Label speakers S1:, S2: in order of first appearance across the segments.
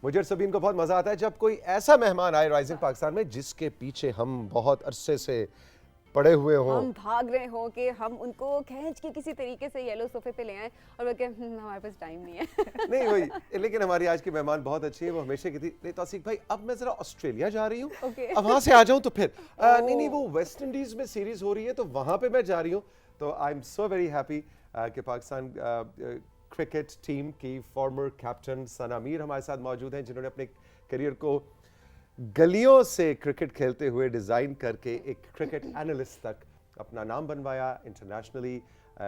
S1: मुझे और सबीन को बहुत मजा आता है जब कोई ऐसा मेहमान आए राइजिंग पाकिस्तान में जिसके पीछे हम बहुत अरसे से पड़े हुए हों,
S2: हम भाग रहे हों कि हम उनको खींच के किसी तरीके से येलो सोफे पे ले आए और वो कहें हमारे पास टाइम नहीं है।
S1: नहीं वही, लेकिन हमारी आज की मेहमान बहुत अच्छी है। वो हमेशा कहती नहीं तौसीक भाई अब मैं जरा ऑस्ट्रेलिया जा रही हूँ, अब वहां से आ जाऊं तो फिर नहीं वो वेस्ट इंडीज में सीरीज हो रही है तो वहां पे मैं जा रही हूँ। तो I am so very happy कि पाकिस्तान क्रिकेट टीम की फॉर्मर कैप्टन सना मीर हमारे साथ मौजूद हैं, जिन्होंने अपने करियर को गलियों से क्रिकेट खेलते हुए डिज़ाइन करके एक क्रिकेट एनालिस्ट तक अपना नाम बनवाया इंटरनेशनली।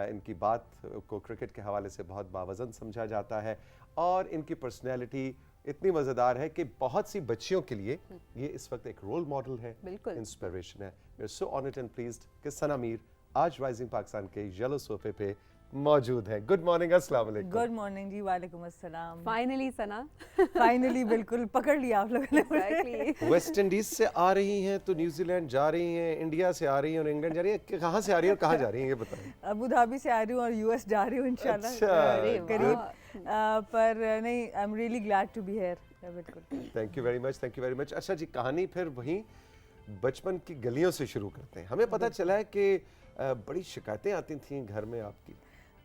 S1: इनकी बात को क्रिकेट के हवाले से बहुत बावज़न समझा जाता है और इनकी पर्सनैलिटी इतनी मज़ेदार है कि बहुत सी बच्चियों के लिए ये इस वक्त एक रोल मॉडल है, इंस्पिरेशन है। We are so honoured and pleased कि सना मीर आज राइजिंग पाकिस्तान के येलो सोफे पे मौजूद है। गुड मॉर्निंग, अस्सलाम वालेकुम।
S3: गुड मॉर्निंग जी, वालेकुम अस्सलाम।
S2: फाइनली सना,
S3: फाइनली बिल्कुल पकड़ लिया आप लोगों ने मुझे।
S1: वेस्ट इंडीज से आ रही हैं तो न्यूजीलैंड जा रही हैं, इंडिया से आ रही हैं और इंग्लैंड जा रही हैं, कहाँ से आ रही हैं और कहाँ जा रही हैं ये बताएं।
S3: अबू धाबी से आ रही हूँ और यूएस जा रही हूँ इंशाल्लाह।
S1: अच्छा,
S3: करीब पर नहीं, I am really glad to be here. बिल्कुल,
S1: thank you very much, thank you very much. अच्छा जी, कहानी फिर वहीं बचपन की गलियों से शुरू करते हैं। हमें पता चला है कि बड़ी शिकायतें आती थीं घर में आपकी।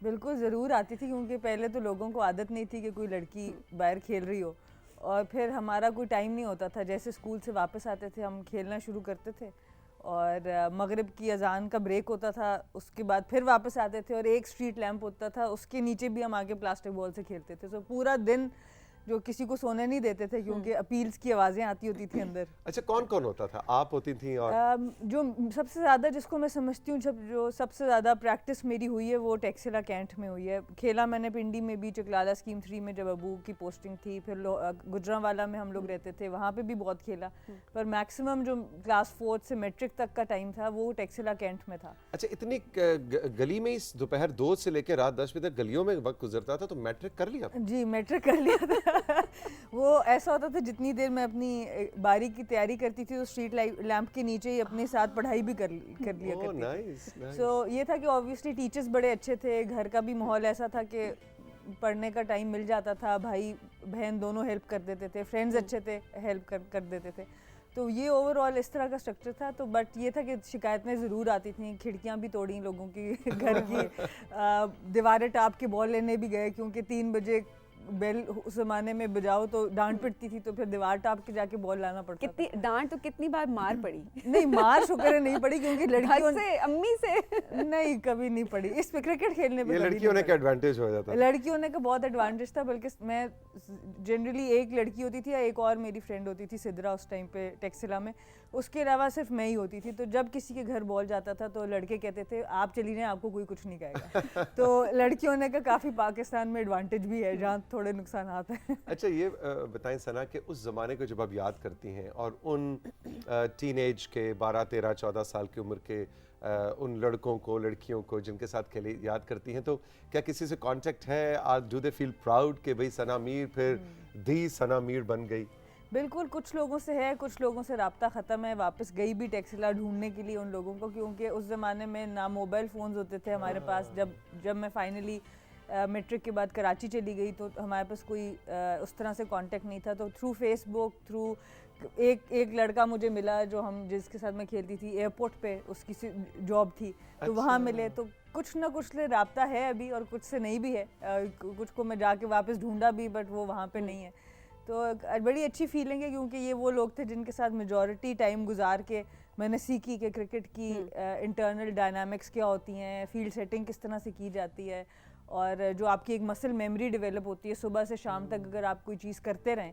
S3: बिल्कुल ज़रूर आती थी, क्योंकि पहले तो लोगों को आदत नहीं थी कि कोई लड़की बाहर खेल रही हो, और फिर हमारा कोई टाइम नहीं होता था। जैसे स्कूल से वापस आते थे हम खेलना शुरू करते थे और मगरिब की अजान का ब्रेक होता था, उसके बाद फिर वापस आते थे और एक स्ट्रीट लैंप होता था, उसके नीचे भी हम आके प्लास्टिक बॉल से खेलते थे। तो पूरा दिन जो किसी को सोने नहीं देते थे, क्योंकि अपील्स की आवाज़ें आती होती थी अंदर।
S1: अच्छा, कौन कौन होता था? आप होती थी और
S3: जो सबसे ज़्यादा जिसको मैं समझती हूँ, जो सबसे ज़्यादा प्रैक्टिस मेरी हुई है वो टेक्सिला कैंट में हुई है। खेला मैंने पिंडी में भी, चकलाला स्कीम 3 में जब अबू की पोस्टिंग थी, फिर गुजरांवाला में हम लोग रहते थे, वहाँ पे भी बहुत खेला। पर मैक्सिमम जो क्लास 4 से मैट्रिक तक का टाइम था वो टेक्सिला कैंट में था।
S1: अच्छा, इतनी गली में इस दोपहर 2 से लेकर रात 10 बजे तक गलियों में वक्त गुजरता था, तो मैट्रिक कर लिया?
S3: जी, मैट्रिक कर लिया था। वो ऐसा होता था जितनी देर मैं अपनी बारी की तैयारी करती थी तो स्ट्रीट लैंप के नीचे ही अपने साथ पढ़ाई भी कर लिया करती थी। सो ये था कि ऑब्वियसली टीचर्स बड़े अच्छे थे, घर का भी माहौल ऐसा था कि पढ़ने का टाइम मिल जाता था, भाई बहन दोनों हेल्प कर देते थे, फ्रेंड्स अच्छे थे, हेल्प कर देते थे। तो ये ओवरऑल इस तरह का स्ट्रक्चर था। तो बट ये था कि शिकायतें ज़रूर आती थी, खिड़कियां भी तोड़ी लोगों की घर की, दीवारें टाप के बॉल लेने भी गए, क्योंकि 3 बजे बेल उस जमाने में बजाओ तो डांट पिटती थी, तो फिर दीवार टाप के जाके बॉल लाना पड़ता।
S2: कितनी डांट, तो कितनी बार मार पड़ी?
S3: नहीं, मार शुक्र है नहीं पड़ी, क्योंकि लड़कियों
S2: से, अम्मी से
S3: नहीं कभी नहीं पड़ी। इस पे क्रिकेट खेलने पे
S1: लड़कियों ने का एडवांटेज हो जाता,
S3: लड़कियों ने का बहुत एडवांटेज था। बल्कि मैं जनरली एक लड़की होती थी या एक और मेरी फ्रेंड होती थी सिद्रा उस टाइम पे टेक्सिला में, उसके अलावा सिर्फ मैं ही होती थी। तो जब किसी के घर बॉल जाता था तो लड़के कहते थे आप चली जाएं, आपको कोई कुछ नहीं कहेगा। तो लड़कियों ने का काफ़ी पाकिस्तान में एडवांटेज भी है, जहाँ थोड़े नुकसान आते हैं।
S1: अच्छा, ये बताएं सना कि उस ज़माने को जब आप याद करती हैं और उन टीनेज के 12, 13, 14 साल की उम्र के उन लड़कों को, लड़कियों को जिनके साथ खेले याद करती हैं, तो क्या किसी से कांटेक्ट है? डू दे फील प्राउड कि भाई सना मीर फिर दी सना मीर बन गई?
S3: बिल्कुल, कुछ लोगों से है, कुछ लोगों से राब्ता ख़त्म है। वापस गई भी टेक्सिला ढूंढने के लिए उन लोगों को, क्योंकि उस ज़माने में ना मोबाइल फ़ोन्स होते थे हमारे पास। जब मैं फाइनली मैट्रिक के बाद कराची चली गई तो हमारे पास कोई उस तरह से कांटेक्ट नहीं था। तो थ्रू फेसबुक, थ्रू एक लड़का मुझे मिला जो जिसके साथ मैं खेलती थी, एयरपोर्ट पे उसकी जॉब थी। तो वहाँ मिले, तो कुछ ना कुछ से राब्ता है अभी और कुछ से नहीं भी है। कुछ को मैं जाके वापस ढूंढा भी, बट वो वहाँ पे नहीं है। तो बड़ी अच्छी फीलिंग है, क्योंकि ये वो लोग थे जिनके साथ मेजॉरिटी टाइम गुजार के मैंने सीखी कि क्रिकेट की इंटरनल डायनामिक्स क्या होती हैं, फील्ड सेटिंग किस तरह से की जाती है, और जो आपकी एक मसल मेमोरी डेवलप होती है सुबह से शाम तक। अगर आप कोई चीज़ करते रहें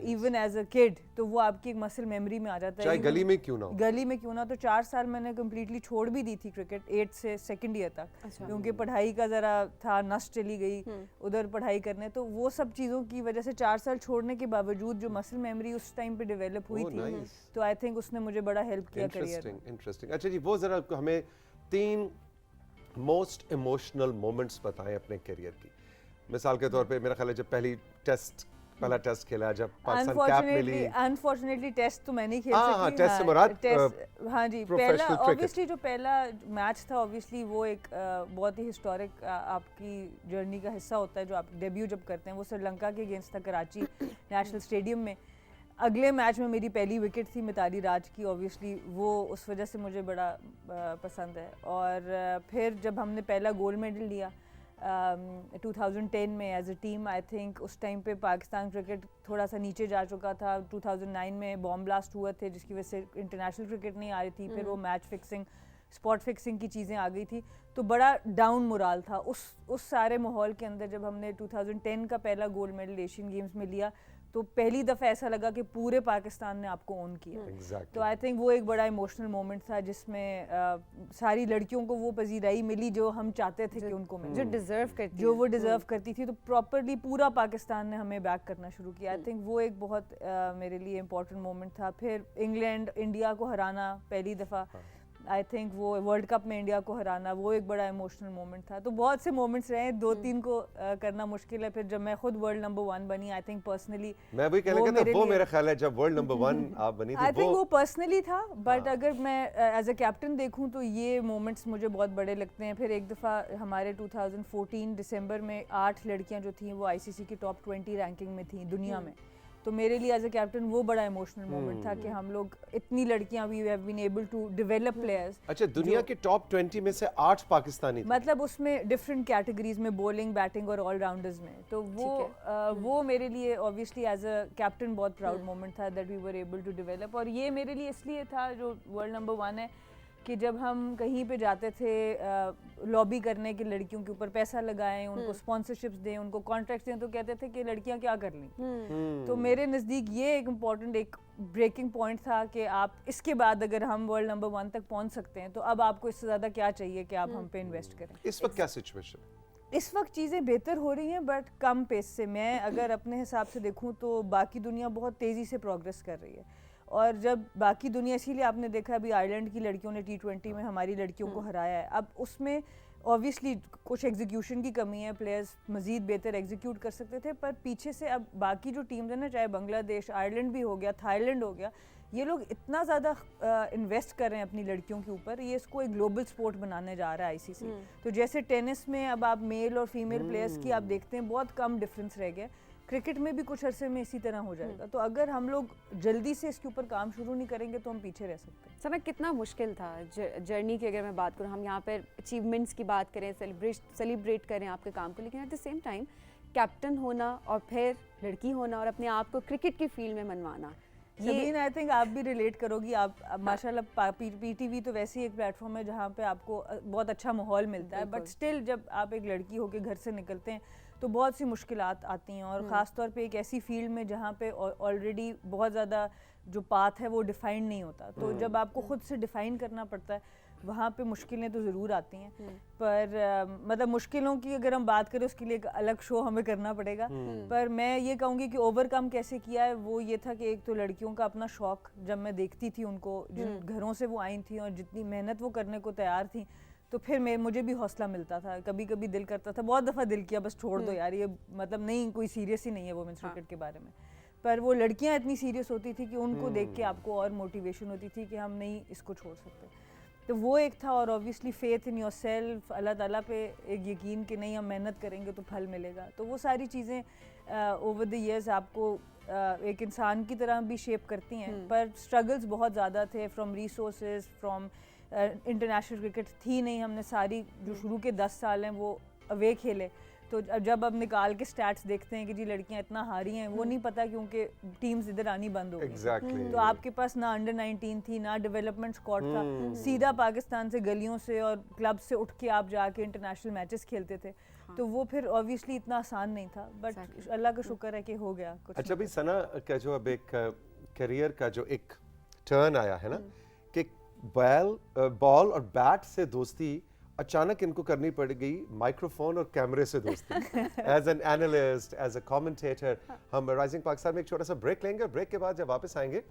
S3: इवन एज अ किड, तो वो आपकी एक मसल मेमोरी में आ जाता है,
S1: चाहे गली में क्यों ना हो।
S3: गली में क्यों ना। तो 4 साल मैंने कम्प्लीटली छोड़ भी दी थी क्रिकेट, 8 से 2nd ईयर तक। अच्छा। क्योंकि पढ़ाई का ज़रा था, नस चली गई उधर पढ़ाई करने। तो वो सब चीज़ों की वजह से 4 साल छोड़ने के बावजूद जो मसल मेमोरी उस टाइम पे डेवलप हुई थी, तो आई थिंक उसने मुझे बड़ा हेल्प किया करियर में।
S1: इंटरेस्टिंग। अच्छा जी, वो ज़रा हमें 3 मोस्ट इमोशनल मोमेंट्स बताएं अपने करियर की। मिसाल के तौर पे मेरा ख्याल है जब पहली टेस्ट पहला टेस्ट खेला जब पाकिस्तान कैप मिली?
S3: अनफॉर्चुनेटली टेस्ट तो मैं नहीं खेल
S1: हाँ,
S3: सकी।
S1: हाँ, टेस्ट से मुराद
S3: हाँ जी, पहला ऑब्वियसली जो पहला मैच था ऑब्वियसली वो एक बहुत ही हिस्टोरिक आपकी जर्नी का हिस्सा होता है जो आप डेब्यू जब करते हैं। वो श्रीलंका के अगेंस्ट था कराची नेशनल स्टेडियम में। अगले मैच में मेरी पहली विकेट थी मिताली राज की, ऑब्वियसली वो उस वजह से मुझे बड़ा पसंद है। और फिर जब हमने पहला गोल्ड मेडल लिया 2010 में as a team, I think उस टाइम पे पाकिस्तान क्रिकेट थोड़ा सा नीचे जा चुका था। 2009 में बॉम्ब ब्लास्ट हुआ थे जिसकी वजह से इंटरनेशनल क्रिकेट नहीं आ रही थी। फिर वो मैच फिक्सिंग, स्पॉट फिक्सिंग की चीज़ें आ गई थी, तो बड़ा डाउन मोराल था। उस सारे माहौल के अंदर जब हमने 2010 का पहला गोल्ड मेडल एशियन गेम्स में लिया तो पहली दफ़ा ऐसा लगा कि पूरे पाकिस्तान ने आपको ऑन किया। तो आई थिंक वो एक बड़ा इमोशनल मोमेंट था जिसमें सारी लड़कियों को वो पजीराई मिली जो हम चाहते थे कि उनको मिले, जो वो डिज़र्व करती थी। तो प्रॉपरली पूरा पाकिस्तान ने हमें बैक करना शुरू किया। आई थिंक वो एक बहुत मेरे लिए इम्पोर्टेंट मोमेंट था। फिर इंग्लैंड इंडिया को हराना पहली दफ़ा, आई थिंक वो वर्ल्ड कप में इंडिया को हराना, वो एक बड़ा इमोशनल मोमेंट था। तो बहुत से मोमेंट्स रहे, 2-3 को करना मुश्किल है। फिर जब मैं खुद वर्ल्ड नंबर 1 बनी, आई थिंक पर्सनली
S1: मैं वही कहने लगा था, वो मेरा ख्याल है जब वर्ल्ड नंबर 1 आप बनी थी,
S3: आई थिंक वो पर्सनली था। बट अगर मैं एज अ कैप्टन देखूं तो ये मोमेंट्स मुझे बहुत बड़े लगते हैं। फिर एक दफ़ा हमारे 2014 दिसंबर में 8 लड़कियां जो थी वो आईसीसी की टॉप 20 रैंकिंग में थी दुनिया में। तो मेरे लिए एज अ कैप्टन वो बड़ा इमोशनल मोमेंट था कि हम लोग इतनी लड़कियां, we have been able to develop players.
S1: अच्छा, दुनिया के टॉप 20 में से 8 पाकिस्तानी थे?
S3: मतलब उसमें डिफरेंट कैटेगरीज में, बॉलिंग, बैटिंग और ऑलराउंडर्स में। तो वो मेरे लिए ऑब्वियसली एज अ कैप्टन बहुत प्राउड मोमेंट था that we were able to develop. और ये मेरे लिए इसलिए था जो वर्ल्ड नंबर 1 है कि जब हम कहीं पे जाते थे लॉबी करने की लड़कियों के ऊपर, पैसा लगाएं, उनको स्पॉन्सरशिप्स दें, उनको कॉन्ट्रैक्ट्स दें, तो कहते थे कि लड़कियां क्या कर लें। तो मेरे नज़दीक ये एक इम्पॉर्टेंट एक ब्रेकिंग पॉइंट था कि आप इसके बाद अगर हम वर्ल्ड नंबर 1 तक पहुंच सकते हैं तो अब आपको इससे ज़्यादा क्या चाहिए कि आप हम पे इन्वेस्ट करें।
S1: इस वक्त क्या सिचुएशन है?
S3: इस वक्त चीज़ें बेहतर हो रही हैं बट कम पेस से। मैं अगर अपने हिसाब से देखूं तो बाकी दुनिया बहुत तेज़ी से प्रोग्रेस कर रही है। और जब बाकी दुनिया, इसीलिए आपने देखा अभी आयरलैंड की लड़कियों ने T20 में हमारी लड़कियों को हराया है। अब उसमें ऑब्वियसली कुछ एग्जीक्यूशन की कमी है, प्लेयर्स मज़ीद बेहतर एग्जीक्यूट कर सकते थे, पर पीछे से अब बाकी जो टीम्स हैं ना, चाहे बांग्लादेश, आयरलैंड भी हो गया, थाईलैंड हो गया, ये लोग इतना ज़्यादा इन्वेस्ट कर रहे हैं अपनी लड़कियों के ऊपर। ये इसको एक ग्लोबल स्पोर्ट बनाने जा रहा है आईसीसी। तो जैसे टेनिस में अब आप मेल और फीमेल प्लेयर्स की आप देखते हैं बहुत कम डिफरेंस रह गया, क्रिकेट में भी कुछ अरसे में इसी तरह हो जाएगा। तो अगर हम लोग जल्दी से इसके ऊपर काम शुरू नहीं करेंगे तो हम पीछे रह सकते हैं।
S2: सना, कितना मुश्किल था जर्नी की अगर मैं बात करूँ, हम यहाँ पर अचीवमेंट्स की बात करें, सेलिब्रेट करें आपके काम को, लेकिन at the same time captain होना और फिर लड़की होना और अपने आप को क्रिकेट की फील्ड में मनवाना,
S3: सबीन आई थिंक आप भी रिलेट करोगी। आप माशाल्लाह पीटीवी तो वैसे ही एक प्लेटफॉर्म है जहाँ पे आपको बहुत अच्छा माहौल मिलता है, बट स्टिल जब आप एक लड़की होकर घर से निकलते हैं तो बहुत सी मुश्किलात आती हैं। और ख़ास तौर पे एक ऐसी फील्ड में जहाँ पे ऑलरेडी बहुत ज़्यादा जो पाथ है वो डिफाइंड नहीं होता। तो जब आपको खुद से डिफाइन करना पड़ता है वहाँ पे मुश्किलें तो ज़रूर आती हैं। पर मतलब मुश्किलों की अगर हम बात करें उसके लिए एक अलग शो हमें करना पड़ेगा। पर मैं ये कहूँगी कि ओवरकम कैसे किया है वो ये था कि एक तो लड़कियों का अपना शौक़, जब मैं देखती थी उनको जिन घरों से वो आई थी और जितनी मेहनत वो करने को तैयार थी, तो फिर मुझे भी हौसला मिलता था। कभी कभी दिल करता था, बहुत दफ़ा दिल किया बस छोड़ दो यार, ये मतलब नहीं, कोई सीरियस ही नहीं है वुमेन्स क्रिकेट के बारे में। पर वो लड़कियां इतनी सीरियस होती थी कि उनको देख के आपको और मोटिवेशन होती थी कि हम नहीं इसको छोड़ सकते। तो वो एक था। और obviously faith in yourself, Allah ताला पे एक यकीन कि नहीं हम मेहनत करेंगे तो फल मिलेगा। तो वो सारी चीज़ें ओवर द ईयर्स आपको एक इंसान की तरह भी शेप करती हैं। पर स्ट्रगल्स बहुत ज़्यादा थे, from resources, from international cricket थी नहीं। हमने सारी जो शुरू के 10 साल हैं वो अवे खेले। तो जब अब निकाल के स्टैट्स देखते हैं कि जी लड़कियां इतना हारी हैं, वो नहीं पता क्योंकि टीम्स इधर आनी बंद हो गई। तो आपके पास ना अंडर 19 थी, ना डेवलपमेंट स्क्वाड था, सीधा पाकिस्तान से गलियों से और क्लब से उठ के आप जाके इंटरनेशनल मैचेस खेलते थे। तो वो फिर ऑब्वियसली इतना आसान नहीं था, बट अल्लाह का शुक्र है कि हो गया कुछ।
S1: अच्छा भाई, सना का जो अब एक करियर का जो एक टर्न आया है ना कि बॉल और बैट से दोस्ती अचानक इनको करनी पड़ गई माइक्रोफोन और कैमरे से दोस्ती। As an analyst, as a commentator. हम राइजिंग पाकिस्तान में एक छोटा सा ब्रेक लेंगे, ब्रेक के बाद जब वापस आएंगे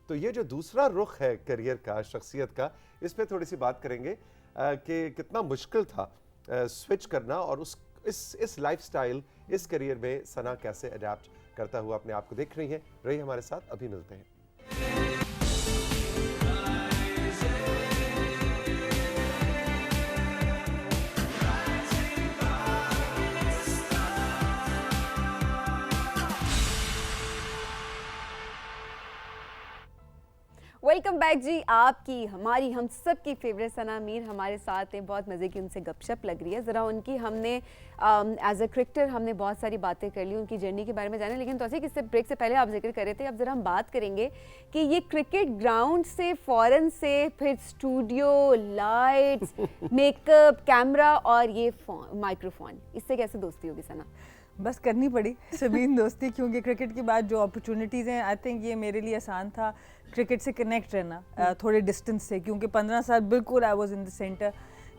S1: तो ये जो दूसरा रुख है करियर का, शख्सियत का, इस पे थोड़ी सी बात करेंगे कि कितना मुश्किल था स्विच करना और इस लाइफस्टाइल, इस करियर में सना कैसे अडेप्ट करता हुआ अपने आप को देख रही हैं। रही हमारे साथ, अभी मिलते हैं।
S2: वेलकम बैक जी। आपकी, हमारी, हम सब की फेवरेट सना मीर हमारे साथ हैं। बहुत मज़े की उनसे गपशप लग रही है। ज़रा उनकी हमने एज अ क्रिकेटर हमने बहुत सारी बातें कर ली, उनकी जर्नी के बारे में जाने। लेकिन तौसीक, इससे ब्रेक से पहले आप जिक्र कर रहे थे, अब ज़रा हम बात करेंगे कि ये क्रिकेट ग्राउंड से फ़ौरन से फिर स्टूडियो, लाइट्स, मेकअप, कैमरा और ये माइक्रोफोन, इससे कैसे दोस्ती होगी सना?
S3: बस करनी पड़ी सबीन दोस्ती, क्योंकि क्रिकेट के बाद जो अपॉर्चुनिटीज़ हैं, आई थिंक ये मेरे लिए आसान था क्रिकेट से कनेक्ट रहना थोड़े डिस्टेंस से, क्योंकि 15 साल बिल्कुल I was in the centre,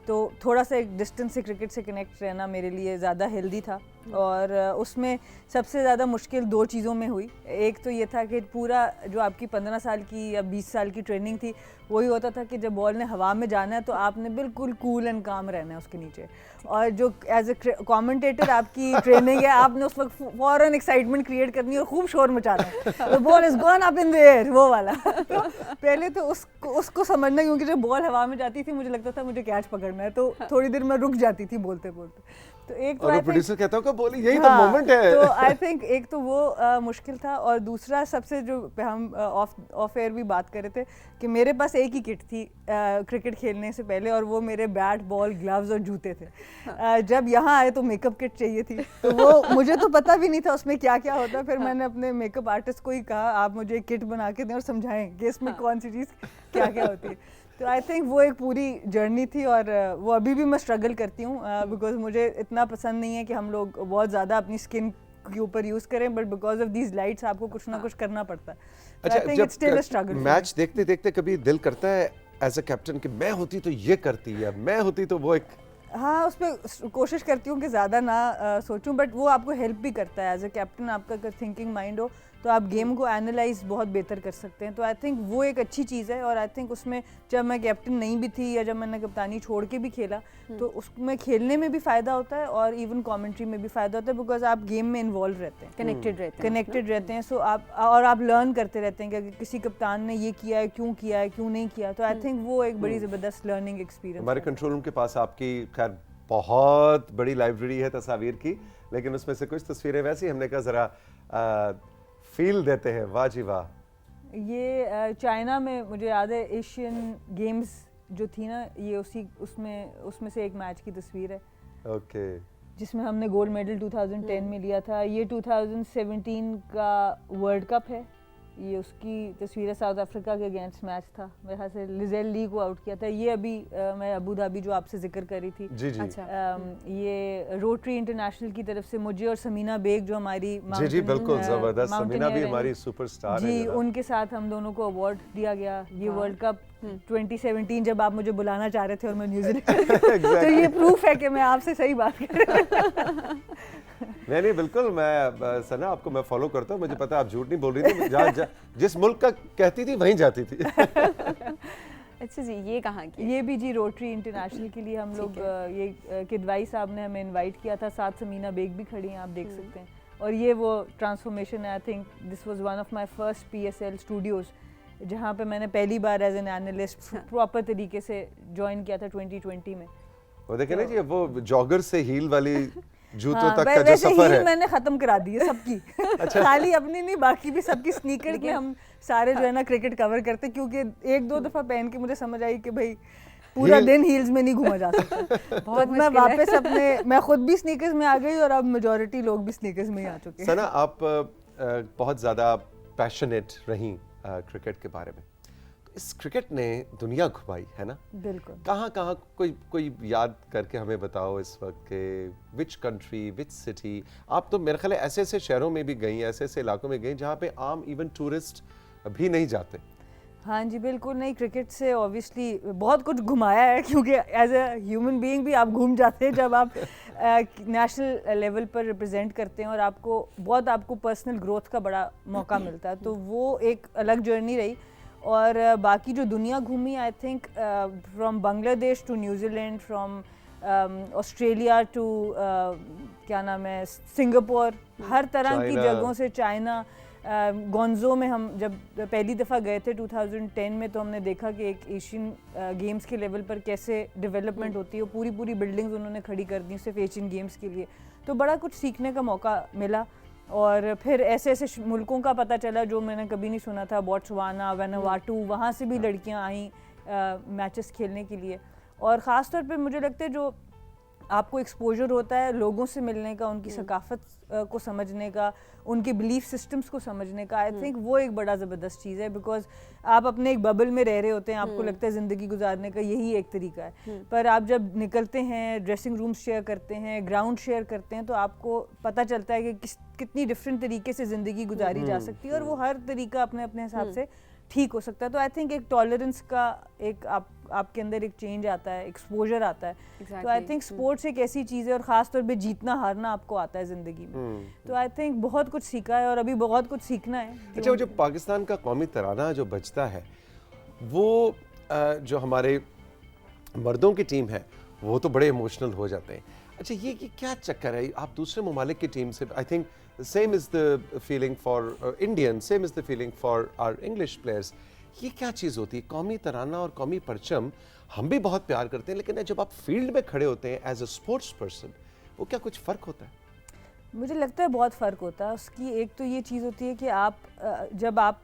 S3: तो थोड़ा सा एक डिस्टेंस से क्रिकेट से कनेक्ट रहना मेरे लिए ज़्यादा हेल्दी था। और उसमें सबसे ज़्यादा मुश्किल 2 चीज़ों में हुई। एक तो ये था कि पूरा जो आपकी 15 साल की या 20 साल की ट्रेनिंग थी, वही होता था कि जब बॉल ने हवा में जाना है तो आपने बिल्कुल कूल एंड काम रहना है उसके नीचे, और जो एज ए कमेंटेटर आपकी ट्रेनिंग है, आपने उस वक्त फ़ौरन एक्साइटमेंट क्रिएट करनी है और खूब शोर मचाना है, the ball is gone up in the air, वो वाला। तो पहले तो उसको समझना, क्योंकि जब बॉल हवा में जाती थी मुझे लगता था मुझे कैच पकड़ना है, तो थोड़ी देर मैं रुक जाती थी बोलते बोलते। तो एक तो
S1: प्रोड्यूसर कहता हूँ बोली यही तो मोमेंट है।
S3: तो आई थिंक एक तो वो मुश्किल था, और दूसरा सबसे जो हम ऑफ एयर भी बात कर रहे थे कि मेरे पास एक ही किट थी क्रिकेट खेलने से पहले, और वो मेरे बैट, बॉल, ग्लव्स और जूते थे। जब यहाँ आए तो मेकअप किट चाहिए थी, तो वो मुझे तो पता भी नहीं था उसमें क्या क्या होता। फिर मैंने अपने मेकअप आर्टिस्ट को ही कहा, आप मुझे एक किट बना के दें और समझाएं कि इसमें कौन सी चीज़ क्या क्या होती है। तो आई थिंक वो एक पूरी जर्नी थी, और वो अभी भी मैं स्ट्रगल करती हूँ, बिकॉज मुझे इतना पसंद नहीं है कि हम लोग बहुत ज़्यादा अपनी स्किन के ऊपर यूज़ करें, but because of these lights आपको कुछ ना कुछ करना पड़ता है।
S1: अच्छा, जब मैच देखते देखते कभी दिल करता है एज अ कैप्टन कि मैं होती तो ये करती, या मैं होती तो वो एक,
S3: हाँ, उस पर कोशिश करती हूँ कि ज़्यादा ना सोचूं, बट वो आपको हेल्प भी करता है एज अ कैप्टन। आपका अगर थिंकिंग माइंड हो तो आप गेम को एनालाइज बहुत बेहतर कर सकते हैं। तो आई थिंक वो एक अच्छी चीज़ है, और आई थिंक उसमें जब मैं कैप्टन नहीं भी थी या जब मैंने कप्तानी छोड़ के भी खेला, तो उसमें खेलने में भी फ़ायदा होता है और इवन कमेंट्री में भी फ़ायदा होता है, बिकॉज आप गेम में इन्वॉल्व रहते हैं, कनेक्टेड रहते हैं। सो आप लर्न करते रहते हैं कि अगर किसी कप्तान ने ये किया है, क्यों नहीं किया। तो आई थिंक वो एक बड़ी ज़बरदस्त लर्निंग एक्सपीरियंस।
S1: हमारे कंट्रोल रूम के पास आपकी खैर बहुत बड़ी लाइब्रेरी है तस्वीर की, लेकिन उसमें से कुछ तस्वीरें वैसी हमने कहा ज़रा फील देते हैं। वाह जी वाह।
S3: ये चाइना में मुझे याद है एशियन गेम्स जो थी ना, ये उसमें से एक मैच की तस्वीर है,
S1: ओके,
S3: जिसमें हमने गोल्ड मेडल 2010 में लिया था। ये 2017 का वर्ल्ड कप है, ये उसकी तस्वीर है। साउथ अफ्रीका के अगेंस्ट मैच था, मेरे ख्याल से लिजेल ली को आउट किया था। ये अभी मैं अबू धाबी जो आपसे जिक्र करी थी,
S1: जी जी।
S3: ये रोटरी इंटरनेशनल की तरफ से मुझे और समीना बेग जो हमारी
S1: जी जी बिल्कुल ज़बरदस्त, समीना भी हमारी सुपरस्टार है
S3: जी, उनके साथ हम दोनों को अवार्ड दिया गया। ये वर्ल्ड कप 2017 जब आप मुझे बुलाना चाह रहे थे और मैं न्यूजीलैंड तो ये प्रूफ है कि मैं आपसे सही बात कर रही
S1: नहीं बिल्कुल, मैं सना आपको मैं फॉलो करता हूँ, मुझे पता है आप झूठ नहीं बोल रही थी, जिस मुल्क का कहती थी वहीं जाती थी।
S2: अच्छा जी, ये कहाँ की?
S3: ये भी जी रोटरी इंटरनेशनल के लिए हम लोग ये किदवाई साहब ने हमें इनवाइट किया था, साथ समीना बेग भी खड़ी हैं, आप देख सकते हैं। और ये वो ट्रांसफॉर्मेशन है, I think this was one of my first PSL Studios, जहाँ पे मैंने पहली बार एज एन एनालिस्ट प्रॉपर तरीके से ज्वाइन किया था 2020 में।
S1: वो देखे ना जी, वो जॉगर से हील वाली जूतों
S3: हाँ,
S1: तक का जो सफर है,
S3: मैंने खत्म करा दी है सबकी। अच्छा। खाली अपनी नहीं, बाकी भी सबकी स्नीकर में हम सारे जो है ना क्रिकेट कवर करते, क्योंकि 1-2 दफा पहन के मुझे समझ आई कि भाई पूरा दिन हील्स में नहीं घूमा जा सकता। बहुत मैं वापस मैं खुद भी स्नीकर्स में आ गई, और अब मेजॉरिटी लोग भी स्नीकर्स में ही आ चुके हैं।
S1: सना, आप बहुत ज़्यादा पैशनेट रही क्रिकेट के बारे में, तो इस क्रिकेट ने दुनिया घुमाई है ना?
S3: बिल्कुल।
S1: कहाँ कहाँ कोई याद करके हमें बताओ इस वक्त के, विच कंट्री, विच सिटी? आप तो मेरे ख्याल है ऐसे ऐसे शहरों में भी गई, ऐसे ऐसे इलाकों में गई जहाँ पे आम इवन टूरिस्ट भी नहीं जाते।
S3: हाँ जी बिल्कुल। नहीं, क्रिकेट से ऑब्वियसली बहुत कुछ घुमाया है, क्योंकि एज अ ह्यूमन बीइंग भी आप घूम जाते हैं जब आप नेशनल लेवल पर रिप्रेजेंट करते हैं, और आपको पर्सनल ग्रोथ का बड़ा मौका मिलता है। तो वो एक अलग जर्नी रही। और बाकी जो दुनिया घूमी, I think from Bangladesh to New Zealand, from Australia to क्या नाम है सिंगापुर, हर तरह की जगहों से, चाइना, गोंजो में हम जब पहली दफ़ा गए थे 2010 में, तो हमने देखा कि एक एशियन गेम्स के लेवल पर कैसे डेवलपमेंट होती है। पूरी पूरी बिल्डिंग्स उन्होंने खड़ी कर दी सिर्फ एशियन गेम्स के लिए। तो बड़ा कुछ सीखने का मौका मिला और फिर ऐसे ऐसे मुल्कों का पता चला जो मैंने कभी नहीं सुना था, बोट्सवाना, वैनुआटू, वहाँ से भी लड़कियाँ आई मैचेस खेलने के लिए। और ख़ास तौर पे मुझे लगता है जो आपको एक्सपोजर होता है लोगों से मिलने का, उनकी सकाफत को समझने का, उनके बिलीफ सिस्टम्स को समझने का, आई थिंक वो एक बड़ा ज़बरदस्त चीज़ है। बिकॉज आप अपने एक बबल में रह रहे होते हैं, आपको लगता है ज़िंदगी गुजारने का यही एक तरीका है, पर आप जब निकलते हैं, ड्रेसिंग रूम्स शेयर करते हैं, ग्राउंड शेयर करते हैं, तो आपको पता चलता है कि कितनी डिफरेंट तरीके से ज़िंदगी गुजारी जा सकती है और वो हर तरीका अपने अपने हिसाब से ठीक हो सकता है। तो आई थिंक एक टॉलरेंस का एक आपके अंदर एक चेंज आता है, एक्सपोजर आता है। तो आई थिंक स्पोर्ट्स एक ऐसी चीज़ है और ख़ास तौर पे जीतना हारना आपको आता है ज़िंदगी में। तो आई थिंक बहुत कुछ सीखा है और अभी बहुत कुछ सीखना है।
S1: अच्छा, जो पाकिस्तान का कौमी तराना जो बजता है वो जो हमारे मर्दों की टीम है वो तो बड़े इमोशनल हो जाते हैं। अच्छा, ये क्या चक्कर है? आप दूसरे ममालिक की टीम से, I think same is the feeling for Indian, same is the feeling for our English players. ये क्या चीज़ होती है? कौमी तराना और कौमी परचम हम भी बहुत प्यार करते हैं, लेकिन जब आप फील्ड में खड़े होते हैं एज अ स्पोर्ट्स पर्सन, वो क्या कुछ फ़र्क होता है?
S3: मुझे लगता है बहुत फ़र्क होता है। उसकी एक तो ये चीज़ होती है कि आप जब आप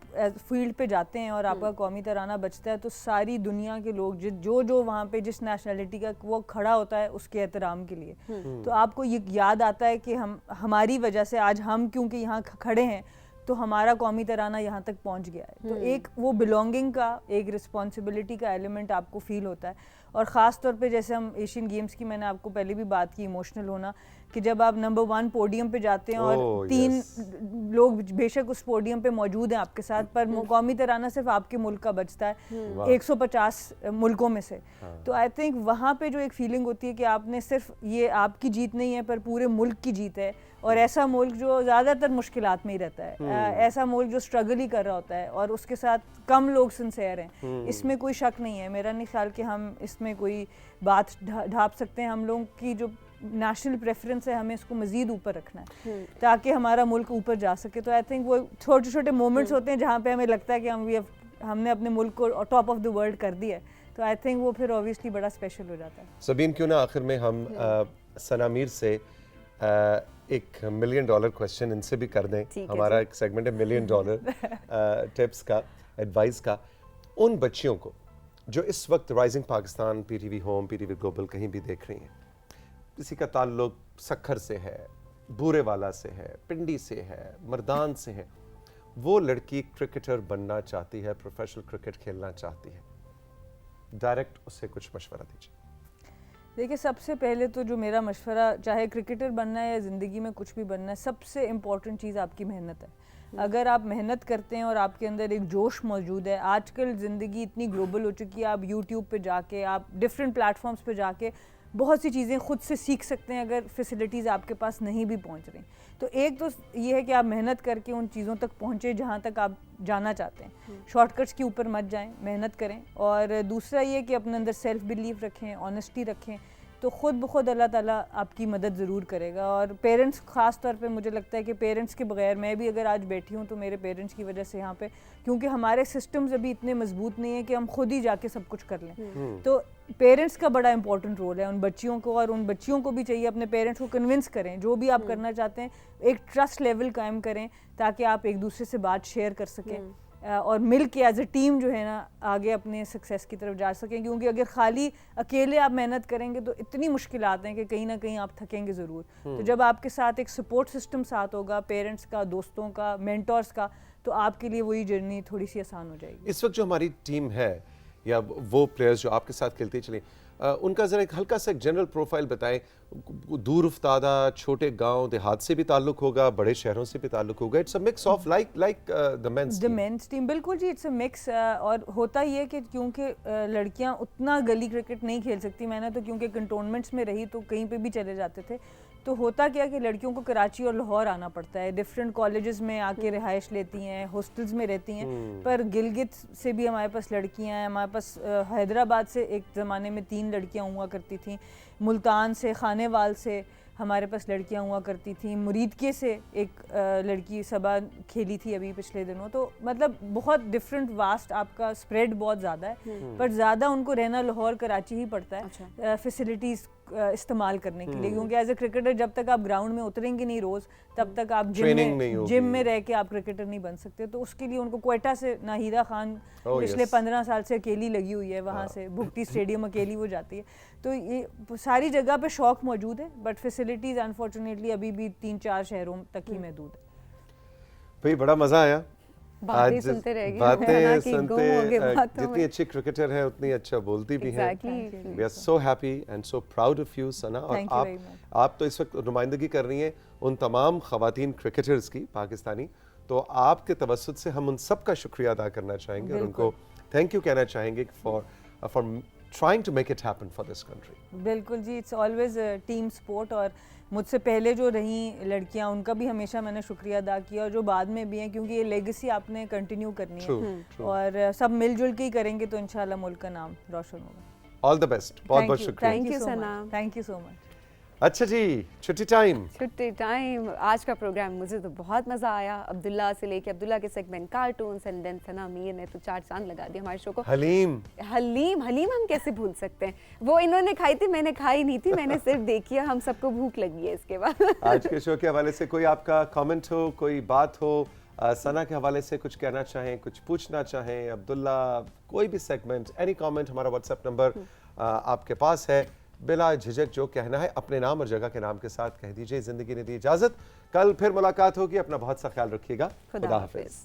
S3: फील्ड पे जाते हैं और आपका कौमी तराना बजता है तो सारी दुनिया के लोग जो वहाँ पे जिस नेशनैलिटी का वो खड़ा होता है उसके एहतराम के लिए, तो आपको ये याद आता है कि हमारी वजह से आज हम क्योंकि यहाँ खड़े हैं तो हमारा कौमी तराना यहाँ तक पहुँच गया है। तो एक वो बिलोंगिंग का, एक रिस्पॉन्सिबिलिटी का एलिमेंट आपको फील होता है। और ख़ास तौर पे जैसे हम एशियन गेम्स की, मैंने आपको पहले भी बात की, इमोशनल होना, कि जब आप नंबर 1 पोडियम पे जाते हैं और 3 लोग बेशक उस पोडियम पे मौजूद हैं आपके साथ, पर कौमी तराना सिर्फ आपके मुल्क का बजता है 150 मुल्कों में से। तो आई थिंक वहाँ पे जो एक फीलिंग होती है कि आपने सिर्फ, ये आपकी जीत नहीं है पर पूरे मुल्क की जीत है, और ऐसा मुल्क जो ज़्यादातर मुश्किलात में ही रहता है, ऐसा मुल्क जो स्ट्रगल ही कर रहा होता है और उसके साथ कम लोग सिंसेयर हैं, इसमें कोई शक नहीं है। मेरा नहीं ख्याल कि हम इसमें कोई बात ढाँप सकते हैं। हम लोगों की जो नेशनल प्रेफरेंस है, हमें इसको मज़ीद ऊपर रखना है ताकि हमारा मुल्क ऊपर जा सके। तो आई थिंक वो छोटे छोटे मोमेंट्स होते हैं जहाँ पे हमें लगता है कि हमने अपने मुल्क को टॉप ऑफ द वर्ल्ड कर दिया है, तो आई थिंक वो फिर ऑब्वियसली बड़ा स्पेशल हो जाता है।
S1: सबीन, क्यों ना आखिर में हम सना मीर से एक $1 मिलियन क्वेश्चन इनसे भी कर दें। हमारा एक सेगमेंट है $1 मिलियन टिप्स का, एडवाइस का, उन बच्चियों को जो इस वक्त rising Pakistan, PTV home, PTV global कहीं भी देख रही हैं, किसी का ताल्लुक सखर से है, बूरेवाला से है, पिंडी से है, मर्दान से है, वो लड़की क्रिकेटर बनना चाहती है, प्रोफेशनल क्रिकेट खेलना चाहती है, डायरेक्ट उससे कुछ मशवरा दीजिए।
S3: देखिए, सबसे पहले तो जो मेरा मशवरा, चाहे क्रिकेटर बनना है या ज़िंदगी में कुछ भी बनना है, सबसे इम्पॉर्टेंट चीज़ आपकी मेहनत है। अगर आप मेहनत करते हैं और आपके अंदर एक जोश मौजूद है, आजकल ज़िंदगी इतनी ग्लोबल हो चुकी है, आप यूट्यूब पे जाके, आप डिफरेंट प्लेटफॉर्म्स पे जाके बहुत सी चीज़ें खुद से सीख सकते हैं अगर फैसिलिटीज़ आपके पास नहीं भी पहुंच रही। तो एक तो ये है कि आप मेहनत करके उन चीज़ों तक पहुंचे जहां तक आप जाना चाहते हैं, शॉर्टकट्स के ऊपर मत जाएं, मेहनत करें। और दूसरा ये कि अपने अंदर सेल्फ बिलीफ रखें, ऑनेस्टी रखें, तो ख़ुद ब खुद अल्लाह ताला आपकी मदद ज़रूर करेगा। और पेरेंट्स, ख़ास तौर पे मुझे लगता है कि पेरेंट्स के बगैर, मैं भी अगर आज बैठी हूँ तो मेरे पेरेंट्स की वजह से यहाँ पे, क्योंकि हमारे सिस्टम्स अभी इतने मजबूत नहीं है कि हम खुद ही जाके सब कुछ कर लें। तो पेरेंट्स का बड़ा इंपॉर्टेंट रोल है उन बच्चियों को, और उन बच्चियों को भी चाहिए अपने पेरेंट्स को कन्विंस करें, जो भी आप करना चाहते हैं एक ट्रस्ट लेवल कायम करें ताकि आप एक दूसरे से बात शेयर कर सकें और मिल के एज ए टीम जो है ना आगे अपने सक्सेस की तरफ जा सकें। क्योंकि अगर खाली अकेले आप मेहनत करेंगे तो इतनी मुश्किलात हैं कि कहीं ना कहीं आप थकेंगे ज़रूर। तो जब आपके साथ एक सपोर्ट सिस्टम साथ होगा, पेरेंट्स का, दोस्तों का, मेंटर्स का, तो आपके लिए वही जर्नी थोड़ी सी आसान हो जाएगी।
S1: इस वक्त जो हमारी टीम है या वो प्लेयर्स जो आपके साथ खेलते चले, उनका ज़रा एक हल्का सा जनरल प्रोफाइल बताएं। दूर उफ्तादा छोटे गांव देहात से भी ताल्लुक होगा, बड़े शहरों से भी ताल्लुक होगा? It's a mix of like the men's
S3: team. बिल्कुल जी, इट्स अ मिक्स। और होता ही है कि क्योंकि लड़कियां उतना गली क्रिकेट नहीं खेल सकती, मैंने तो क्योंकि कंटोनमेंट्स में रही तो कहीं पे भी चले जाते थे, तो होता क्या कि लड़कियों को कराची और लाहौर आना पड़ता है, डिफरेंट कॉलेजेस में आके रिहाइश लेती हैं, हॉस्टल्स में रहती हैं। पर गिलगित से भी हमारे पास लड़कियां हैं, हमारे पास हैदराबाद से एक ज़माने में 3 लड़कियां हुआ करती थीं, मुल्तान से, खानेवाल से हमारे पास लड़कियां हुआ करती थीं, मुरीदके से एक लड़की सबा खेली थी अभी पिछले दिनों। तो मतलब बहुत डिफरेंट वास्ट, आपका स्प्रेड बहुत ज़्यादा है, पर ज़्यादा उनको रहना लाहौर कराची ही पड़ता है फैसिलिटीज़ इस्तेमाल करने के लिए, क्योंकि एज ए क्रिकेटर जब तक आप ग्राउंड में उतरेंगे नहीं रोज़, तब तक आप जिम में रह के आप क्रिकेटर नहीं बन सकते। तो उसके लिए उनको क्वेटा से नाहिदा खान पिछले 15 साल से अकेली लगी हुई है, वहाँ से भुगती स्टेडियम अकेली वो जाती है। तो ये सारी जगह पे शौक मौजूद है, बट फैसिलिटीज़ अनफॉर्चुनेटली अभी भी 3-4 शहरों तक ही महदूद है।
S1: भाई बड़ा मजा आया,
S2: बातें सुनते रहेंगे,
S1: बातें सुनते, जितनी अच्छी क्रिकेटर है उतनी अच्छा बोलती भी है। We are so happy and so proud of you Sana. और आप तो इस वक्त नुमाइंदगी कर रही हैं उन तमाम खवातीन क्रिकेटर्स की पाकिस्तानी, तो आपके तवज्जुद से हम उन सब का शुक्रिया अदा करना चाहेंगे और उनको थैंक यू कहना चाहेंगे for trying to make it happen for this country.
S3: बिल्कुल जी, इट्स ऑलवेज टीम स्पोर्ट। और मुझसे पहले जो रही लड़कियां उनका भी हमेशा मैंने शुक्रिया अदा किया, और जो बाद में भी हैं, क्योंकि ये लेगेसी आपने कंटिन्यू करनी है और सब मिलजुल के ही करेंगे तो इंशाल्लाह मुल्क का नाम रोशन होगा।
S1: ऑल द बेस्ट, बहुत बहुत शुक्रिया।
S2: Thank you Sana,
S3: thank you so much.
S1: अच्छा जी, छुट्टी टाइम।
S2: आज का प्रोग्राम मुझे तो बहुत मज़ा आया, अब्दुल्ला से लेके अब्दुल्ला के सेगमेंट कार्टून्स एंड देन सना मीर ने तो 4 चांद लगा दिए हमारे शो को।
S1: हलीम
S2: हम कैसे भूल सकते हैं, वो इन्होंने खाई थी, मैंने खाई नहीं थी, मैंने सिर्फ देखी है, हम सबको भूख लगी है इसके बाद।
S1: आज के शो के हवाले से कोई आपका कमेंट हो, कोई बात हो, सना के हवाले से कुछ कहना चाहें, कुछ पूछना चाहें, अब्दुल्ला, कोई भी सेगमेंट, एनी कमेंट, हमारा व्हाट्सएप नंबर आपके पास है। बिला झिझक जो कहना है अपने नाम और जगह के नाम के साथ कह दीजिए। जिंदगी ने दी इजाजत, कल फिर मुलाकात होगी, अपना बहुत सा ख्याल रखिएगा। खुदा हाफिज।